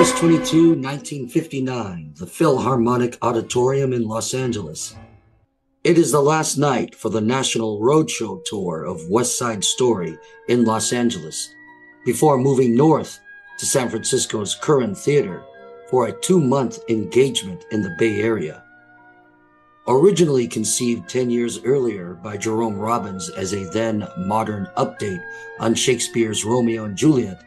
August 22, 1959, the Philharmonic Auditorium in Los Angeles. It is the last night for the National Roadshow Tour of West Side Story in Los Angeles, before moving north to San Francisco's Coonen Theater for a 2-month engagement in the Bay Area. Originally conceived 10 years earlier by Jerome Robbins as a then modern update on Shakespeare's Romeo and Juliet,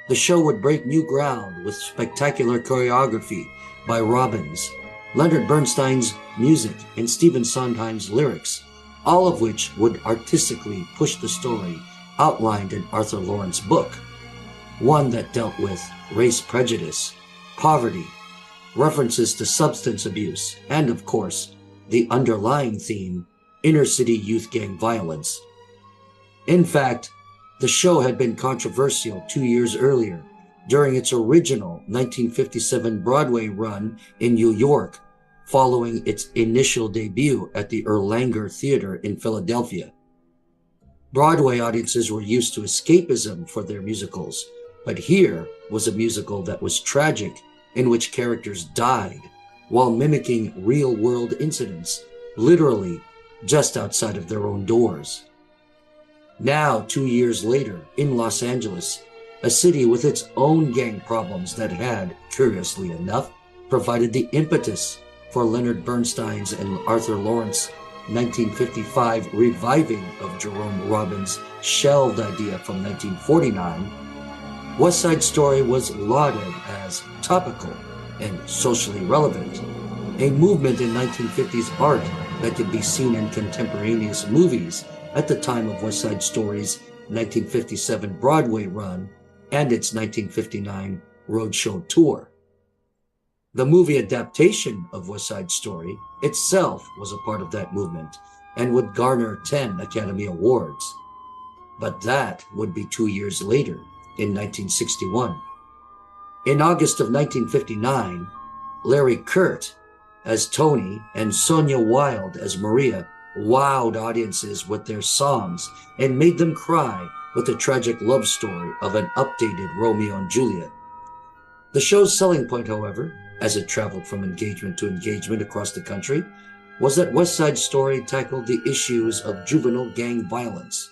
the show would break new ground with spectacular choreography by Robbins, Leonard Bernstein's music, and Stephen Sondheim's lyrics, all of which would artistically push the story outlined in Arthur Lawrence's book, one that dealt with race prejudice, poverty, references to substance abuse, and of course, the underlying theme, inner-city youth gang violence. In fact, the show had been controversial 2 years earlier during its original 1957 Broadway run in New York, following its initial debut at the Erlanger Theater in Philadelphia. Broadway audiences were used to escapism for their musicals, but here was a musical that was tragic, in which characters died while mimicking real-world incidents, literally just outside of their own doors. Now, 2 years later, in Los Angeles, a city with its own gang problems that had, curiously enough, provided the impetus for Leonard Bernstein's and Arthur Lawrence's 1955 reviving of Jerome Robbins' shelved idea from 1949, West Side Story was lauded as topical and socially relevant, a movement in 1950s art that could be seen in contemporaneous movies at the time of West Side Story's 1957 Broadway run and its 1959 Roadshow Tour. The movie adaptation of West Side Story itself was a part of that movement and would garner 10 Academy Awards. But that would be 2 years later, in 1961. In August of 1959, Larry Kert as Tony and Sonia Wilde as Maria wowed audiences with their songs and made them cry with the tragic love story of an updated Romeo and Juliet. The show's selling point, however, as it traveled from engagement to engagement across the country, was that West Side Story tackled the issues of juvenile gang violence.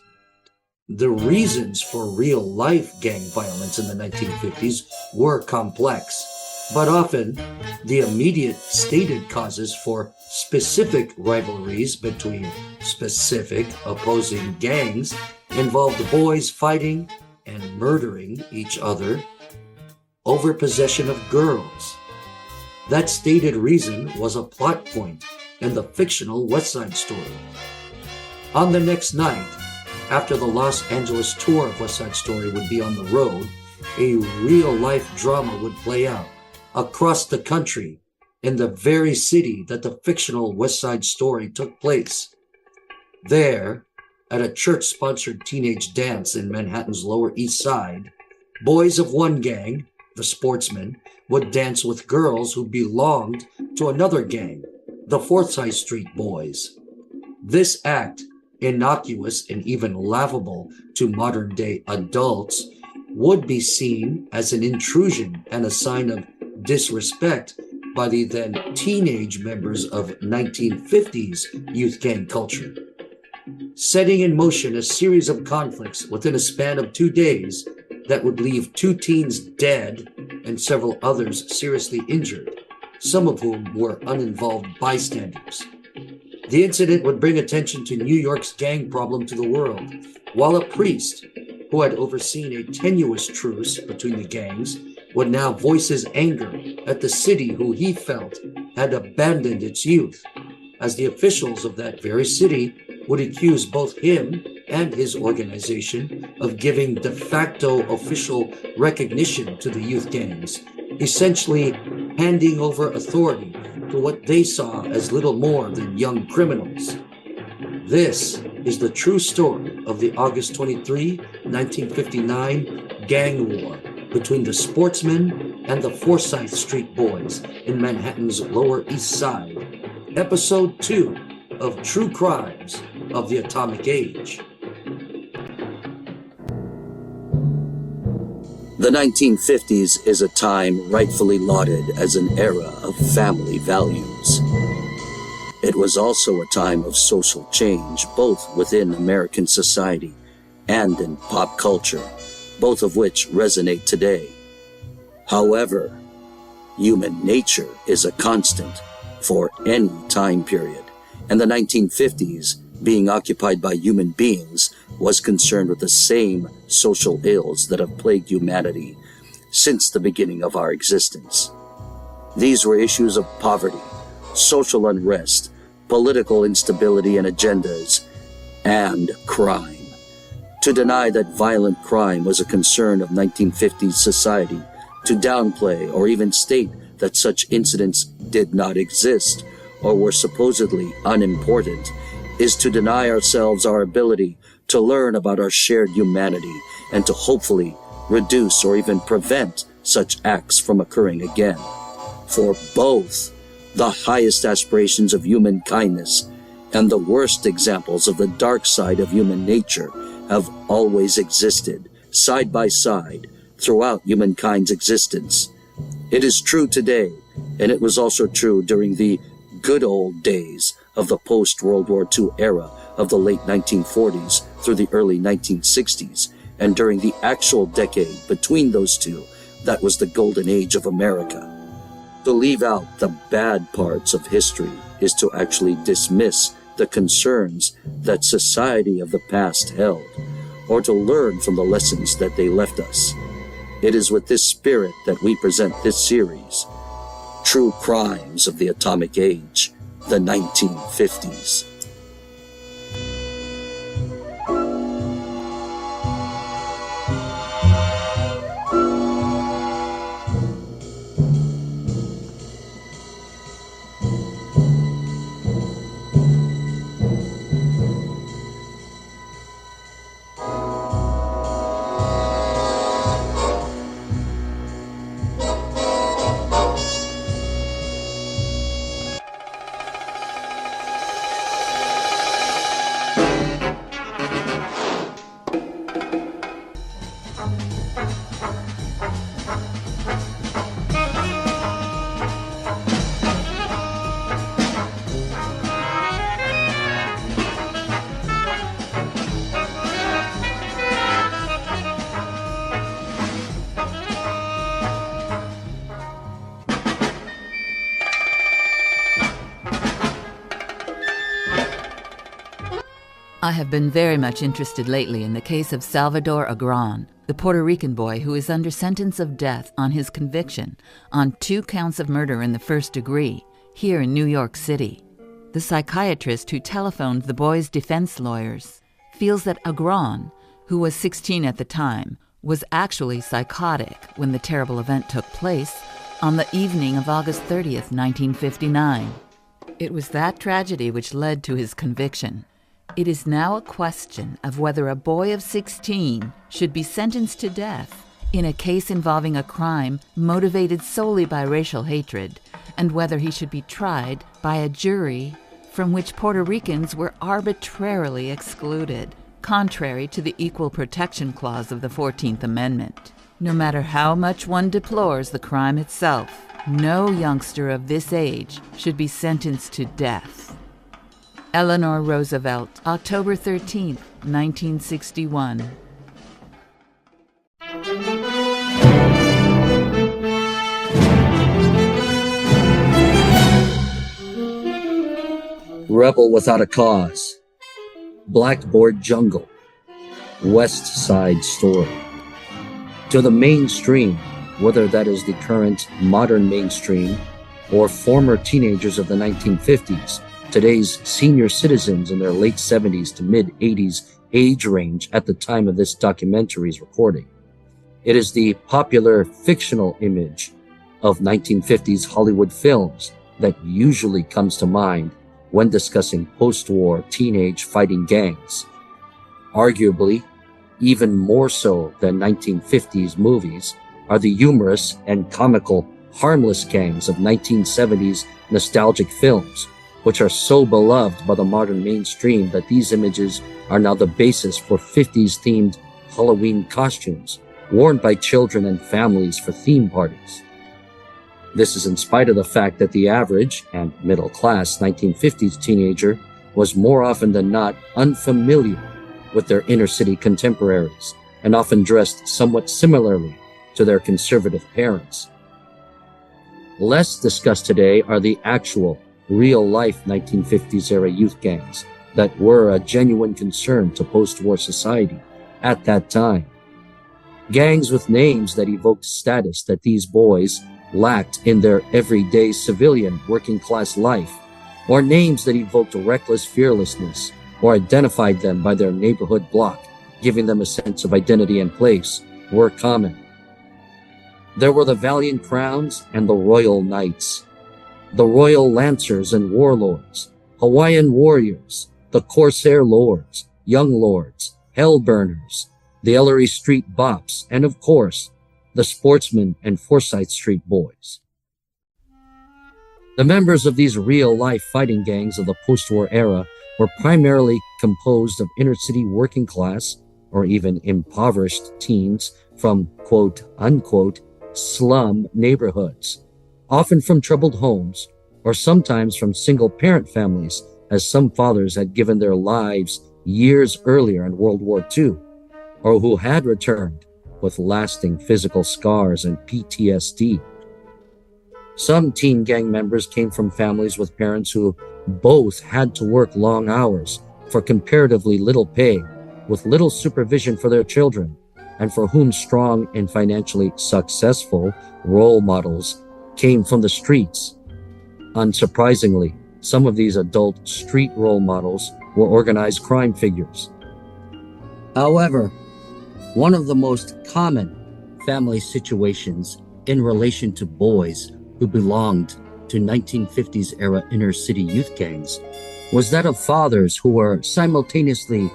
The reasons for real-life gang violence in the 1950s were complex, but often the immediate stated causes for specific rivalries between specific opposing gangs involved boys fighting and murdering each other over possession of girls. That stated reason was a plot point in the fictional West Side Story. On the next night, after the Los Angeles tour of West Side Story would be on the road, a real-life drama would play out across the country in the very city that the fictional West Side Story took place. There, at a church-sponsored teenage dance in Manhattan's Lower East Side, boys of one gang, the Sportsmen, would dance with girls who belonged to another gang, the Forsyth Street Boys. This act, innocuous and even laughable to modern-day adults, would be seen as an intrusion and a sign of disrespect by the then teenage members of 1950s youth gang culture, setting in motion a series of conflicts within a span of 2 days that would leave 2 teens dead and several others seriously injured, some of whom were uninvolved bystanders. The incident would bring attention to New York's gang problem to the world, while a priest, who had overseen a tenuous truce between the gangs, would now voice his anger at the city who he felt had abandoned its youth, as the officials of that very city would accuse both him and his organization of giving de facto official recognition to the youth gangs, essentially handing over authority to what they saw as little more than young criminals. This is the true story of the August 23, 1959 gang war between the Sportsmen and the Forsyth Street Boys in Manhattan's Lower East Side, Episode 2 of True Crimes of the Atomic Age. The 1950s is a time rightfully lauded as an era of family values. It was also a time of social change, both within American society and in pop culture, both of which resonate today. However, human nature is a constant for any time period, and the 1950s, being occupied by human beings, was concerned with the same social ills that have plagued humanity since the beginning of our existence. These were issues of poverty, social unrest, political instability and agendas, and crime. To deny that violent crime was a concern of 1950s society, to downplay or even state that such incidents did not exist or were supposedly unimportant, is to deny ourselves our ability to learn about our shared humanity and to hopefully reduce or even prevent such acts from occurring again. For both the highest aspirations of human kindness and the worst examples of the dark side of human nature have always existed side by side throughout humankind's existence. It is true today, and it was also true during the good old days of the post-World War II era of the late 1940s through the early 1960s, and during the actual decade between those two, that was the golden age of America. To leave out the bad parts of history is to actually dismiss the concerns that society of the past held, or to learn from the lessons that they left us. It is with this spirit that we present this series, True Crimes of the Atomic Age, the 1950s. I have been very much interested lately in the case of Salvador Agron, the Puerto Rican boy who is under sentence of death on his conviction on 2 counts of murder in the first degree here in New York City. The psychiatrist who telephoned the boy's defense lawyers feels that Agron, who was 16 at the time, was actually psychotic when the terrible event took place on the evening of August 30th, 1959. It was that tragedy which led to his conviction. It is now a question of whether a boy of 16 should be sentenced to death in a case involving a crime motivated solely by racial hatred, and whether he should be tried by a jury from which Puerto Ricans were arbitrarily excluded, contrary to the Equal Protection Clause of the 14th Amendment. No matter how much one deplores the crime itself, no youngster of this age should be sentenced to death. Eleanor Roosevelt, October 13, 1961. Rebel Without a Cause, Blackboard Jungle, West Side Story. To the mainstream, whether that is the current modern mainstream or former teenagers of the 1950s, today's senior citizens in their late 70s to mid-80s age range at the time of this documentary's recording. It is the popular fictional image of 1950s Hollywood films that usually comes to mind when discussing post-war teenage fighting gangs. Arguably, even more so than 1950s movies, are the humorous and comical harmless gangs of 1970s nostalgic films, which are so beloved by the modern mainstream that these images are now the basis for 50s-themed Halloween costumes, worn by children and families for theme parties. This is in spite of the fact that the average and middle-class 1950s teenager was more often than not unfamiliar with their inner-city contemporaries and often dressed somewhat similarly to their conservative parents. Less discussed today are the actual, real-life 1950s-era youth gangs that were a genuine concern to post-war society at that time. Gangs with names that evoked status that these boys lacked in their everyday civilian working-class life, or names that evoked reckless fearlessness or identified them by their neighborhood block, giving them a sense of identity and place, were common. There were the Valiant Crowns and the Royal Knights, the Royal Lancers and Warlords, Hawaiian Warriors, the Corsair Lords, Young Lords, Hellburners, the Ellery Street Bops, and of course, the Sportsmen and Forsyth Street Boys. The members of these real-life fighting gangs of the post-war era were primarily composed of inner-city working-class or even impoverished teens from quote-unquote slum neighborhoods, often from troubled homes or sometimes from single-parent families, as some fathers had given their lives years earlier in World War II, or who had returned with lasting physical scars and PTSD. Some teen gang members came from families with parents who both had to work long hours for comparatively little pay, with little supervision for their children, and for whom strong and financially successful role models came from the streets. Unsurprisingly, some of these adult street role models were organized crime figures. However, one of the most common family situations in relation to boys who belonged to 1950s era inner city youth gangs was that of fathers who were simultaneously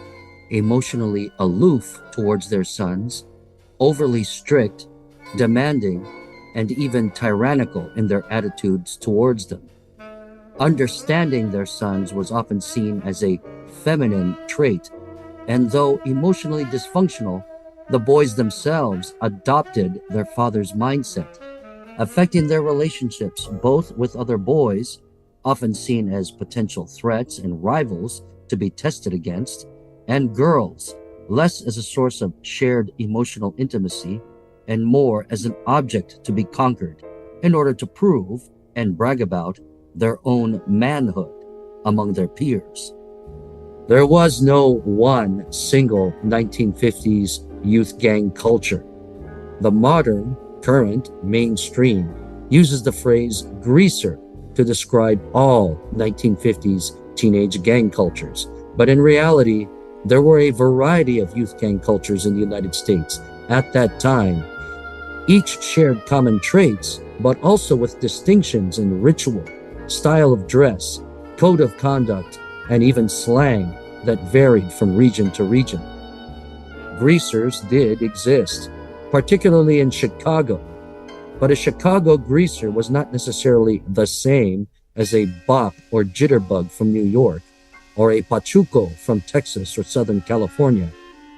emotionally aloof towards their sons, overly strict, demanding, and even tyrannical in their attitudes towards them. Understanding their sons was often seen as a feminine trait, and though emotionally dysfunctional, the boys themselves adopted their father's mindset, affecting their relationships both with other boys, often seen as potential threats and rivals to be tested against, and girls, less as a source of shared emotional intimacy and more as an object to be conquered in order to prove and brag about their own manhood among their peers. There was no one single 1950s youth gang culture. The modern, current, mainstream uses the phrase greaser to describe all 1950s teenage gang cultures, but in reality, there were a variety of youth gang cultures in the United States at that time. Each shared common traits, but also with distinctions in ritual, style of dress, code of conduct, and even slang that varied from region to region. Greasers did exist, particularly in Chicago, but a Chicago greaser was not necessarily the same as a bop or jitterbug from New York, or a pachuco from Texas or Southern California,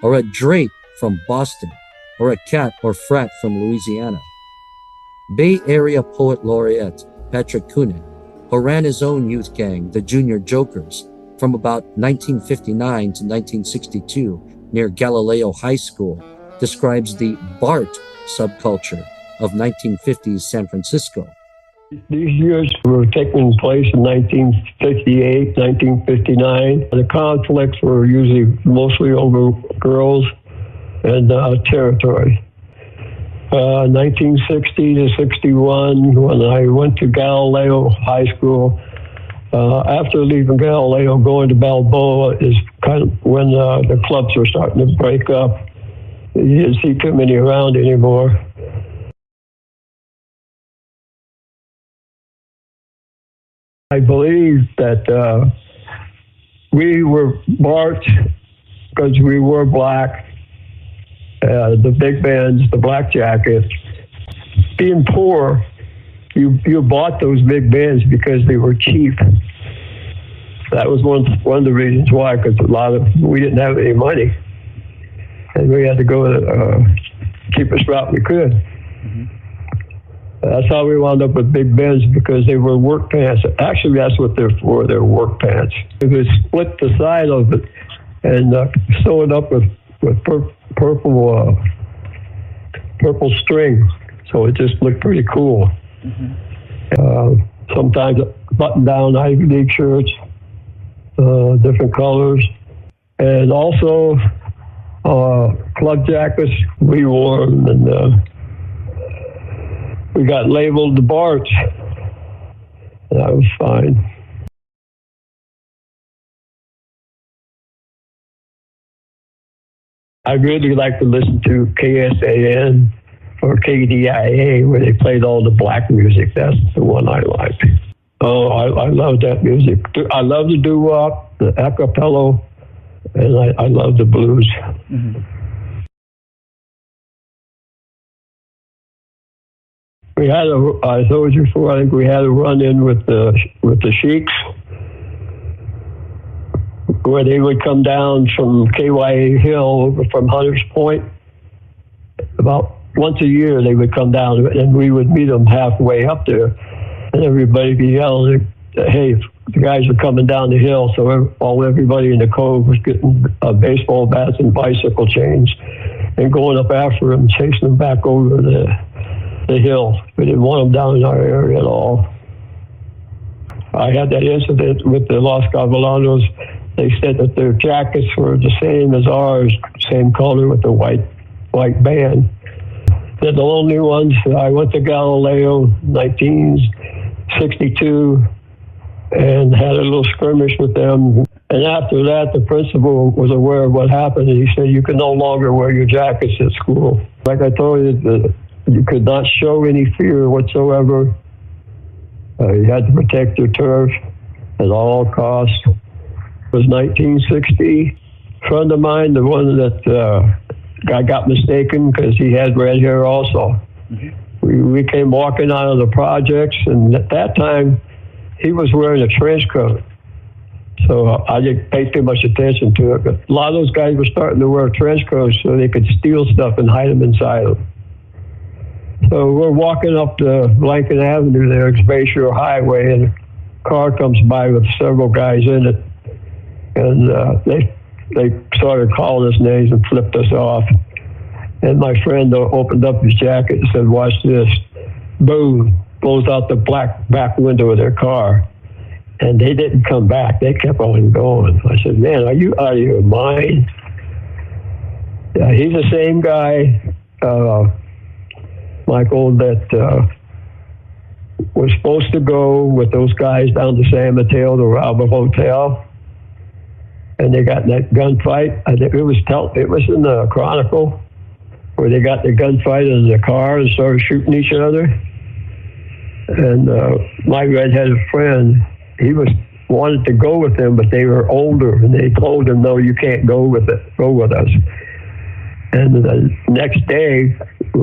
or a drape from Boston, or a cat or frat from Louisiana. Bay Area poet laureate Patrick Coonen, who ran his own youth gang, the Junior Jokers, from about 1959 to 1962 near Galileo High School, describes the BART subculture of 1950s San Francisco. These years were taking place in 1958, 1959. The conflicts were usually mostly over girls and territory. 1960 to 61, when I went to Galileo High School, after leaving Galileo, going to Balboa is kind of when the clubs were starting to break up. You didn't see too many around anymore. I believe that we were marked because we wore black, the big bands, the black jackets. Being poor, you bought those big bands because they were cheap. That was one of the reasons why, because we didn't have any money, and we had to go to cheapest route we could. That's how we wound up with big bends, because they were work pants. Actually, that's what they're for. They're work pants. We split the side of it and sew it up with purple string, so it just looked pretty cool. Sometimes button-down Ivy League shirts, different colors, and also plug jackets. We wore them, and we got labeled the Barts. That was fine. I really like to listen to KSAN or KDIA, where they played all the black music. That's the one I liked. Oh, I love that music. I love the doo-wop, the acapella, and I love the blues. We had I told you before, I think we had a run-in with the Sheiks, where they would come down from KYA Hill from Hunters Point. About once a year they would come down, and we would meet them halfway up there, and everybody would be yelling, "Hey, the guys are coming down the hill!" So everybody in the cove was getting baseball bats and bicycle chains and going up after them, chasing them back over the hill. We didn't want them down in our area at all. I had that incident with the Los Cavalanos. They said that their jackets were the same as ours, same color with the white band. They're the only ones. I went to Galileo 1962 and had a little skirmish with them. And after that, the principal was aware of what happened, and he said, "You can no longer wear your jackets at school." Like I told you, you could not show any fear whatsoever. You had to protect your turf at all costs. It was 1960. A friend of mine, the one that I got mistaken because he had red hair also. We came walking out of the projects, and at that time, he was wearing a trench coat. So I didn't pay too much attention to it. But a lot of those guys were starting to wear trench coats so they could steal stuff and hide them inside them. So we're walking up the Lincoln Avenue there, Bayshore Highway, and a car comes by with several guys in it. And they started calling us names and flipped us off. And my friend opened up his jacket and said, "Watch this." Boom, blows out the back window of their car. And they didn't come back. They kept on going. I said, "Man, are you out of your mind?" Yeah, he's the same guy, Michael, that was supposed to go with those guys down to San Mateo to rob a hotel. And they got in that gunfight. It was in the Chronicle, where they got the gunfight in the car and started shooting each other. And my redheaded friend, he wanted to go with them, but they were older, and they told him, "No, you can't go with us." And the next day,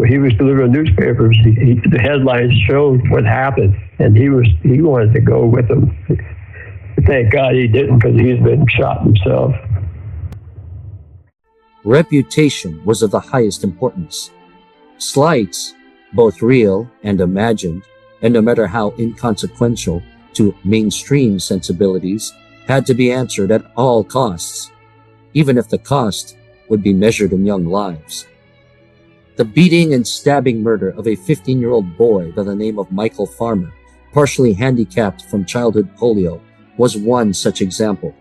he was delivering newspapers. The headlines showed what happened, and he wanted to go with them. Thank God he didn't, because he's been shot himself. Reputation was of the highest importance. Slights, both real and imagined, and no matter how inconsequential to mainstream sensibilities, had to be answered at all costs, even if the cost would be measured in young lives. The beating and stabbing murder of a 15-year-old boy by the name of Michael Farmer, partially handicapped from childhood polio, was one such example.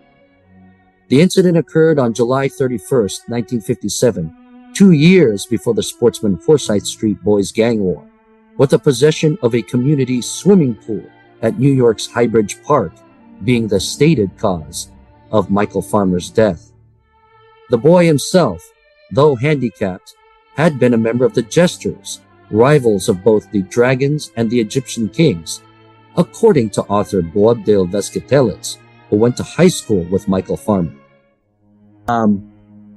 The incident occurred on July 31st, 1957, 2 years before the Sportsman Forsyth Street Boys gang war, with the possession of a community swimming pool at New York's Highbridge Park being the stated cause of Michael Farmer's death. The boy himself, though handicapped, had been a member of the Jesters, rivals of both the Dragons and the Egyptian Kings, according to author Boabdil Vazquetelles, who went to high school with Michael Farmer.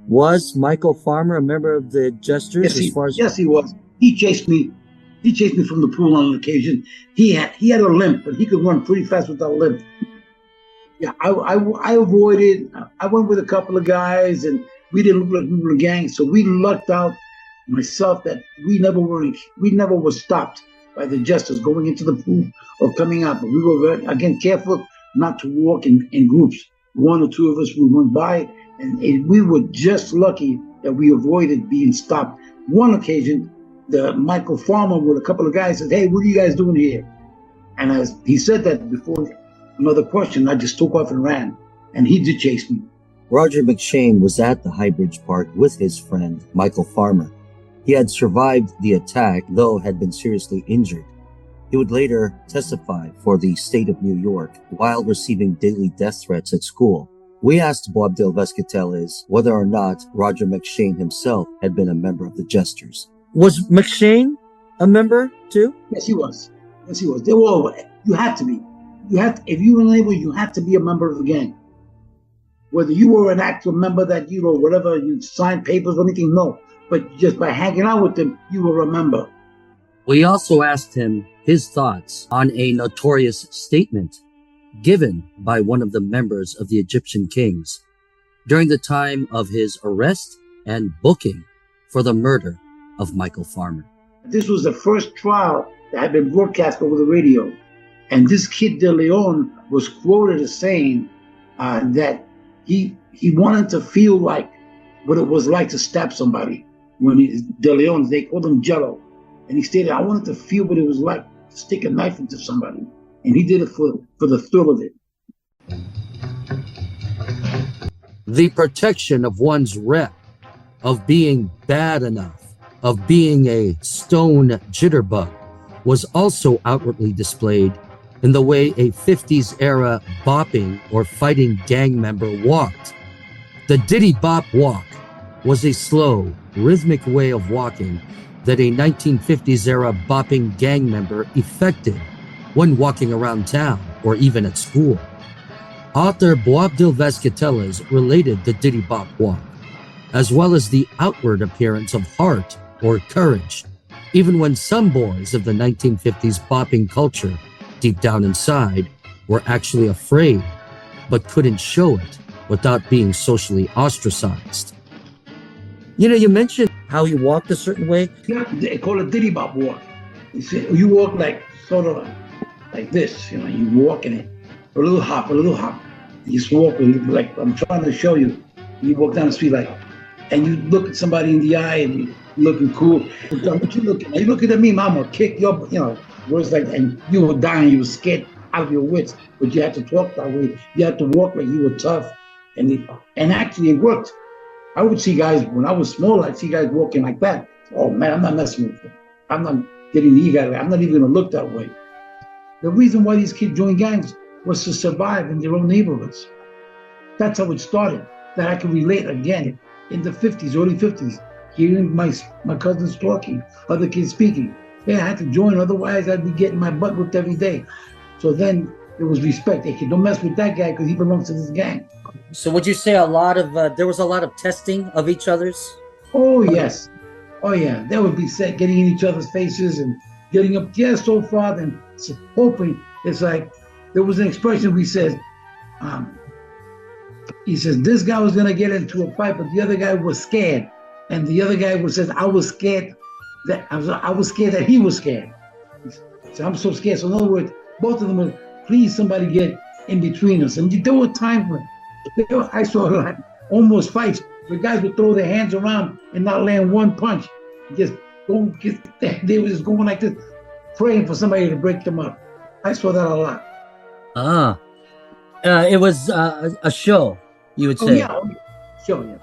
Was Michael Farmer a member of the Jesters? Yes, he was. He chased me from the pool on an occasion. He had a limp, but he could run pretty fast without a limp. Yeah, I avoided. I went with a couple of guys, and we didn't look like we were a gang, so we lucked out myself, that we never were stopped by the jesters going into the pool or coming out. But we were very, again, careful not to walk in groups. One or two of us would run by, and we were just lucky that we avoided being stopped. One occasion, the Michael Farmer with a couple of guys said, "Hey, what are you guys doing here?" And as he said that before another question, I just took off and ran, and he did chase me. Roger McShane was at the Highbridge Park with his friend, Michael Farmer. He had survived the attack, though had been seriously injured. He would later testify for the state of New York while receiving daily death threats at school. We asked Boabdil Vazquetelles whether or not Roger McShane himself had been a member of the Jesters. Was McShane a member too? Yes, he was. Yes, he was. They were all, you had to be. If you were able, you had to be a member of the gang. Whether you were an active member that, whatever, you signed papers or anything, no. But just by hanging out with them, you were a member. We also asked him his thoughts on a notorious statement given by one of the members of the Egyptian kings during the time of his arrest and booking for the murder of Michael Farmer. This was the first trial that had been broadcast over the radio. And this kid De Leon was quoted as saying that he wanted to feel like what it was like to stab somebody. When De Leon, they called him Jello. And he stated, "I wanted to feel what it was like to stick a knife into somebody." And he did it for the thrill of it. The protection of one's rep, of being bad enough, of being a stone jitterbug, was also outwardly displayed in the way a 50s era bopping or fighting gang member walked. The Diddy Bop walk was a slow, rhythmic way of walking that a 1950s era bopping gang member effected when walking around town or even at school. Author Boabdil Vazquetelles related the Diddy Bop walk, as well as the outward appearance of heart or courage, even when some boys of the 1950s bopping culture, deep down inside, were actually afraid, but couldn't show it without being socially ostracized. You mentioned how you walked a certain way. Yeah, they call it Diddy Bop walk. You walk like sort of like this, you walk in it, a little hop. You just walk like I'm trying to show you. You walk down the street like, and you look at somebody in the eye and you're looking cool. What you looking at? You looking at me, mama, kick your, words like, and you were dying, you were scared out of your wits, but you had to talk that way. You had to walk like you were tough, and actually it worked. I would see guys, when I was small, I'd see guys walking like that. Oh man, I'm not messing with them. I'm not getting the guy. I'm not even gonna look that way. The reason why these kids joined gangs was to survive in their own neighborhoods. That's how it started. That I can relate again in the 50s, early 50s, hearing my cousins talking, other kids speaking. Yeah, I had to join, otherwise I'd be getting my butt whipped every day. So then there was respect. Hey, kid, don't mess with that guy because he belongs to this gang. So would you say there was a lot of testing of each other's? Oh, yes. Oh, yeah. They would be getting in each other's faces and getting up so far and hoping. It's like, there was an expression we said, he says, this guy was going to get into a fight, but the other guy was scared. And the other guy says, I was scared that he was scared. So I'm so scared. So in other words, both of them would, please somebody get in between us. And there were times when I saw like almost fights where guys would throw their hands around and not land one punch. They were just going like this, praying for somebody to break them up. I saw that a lot. It was a show, you would say. Oh, yeah. Show, yeah.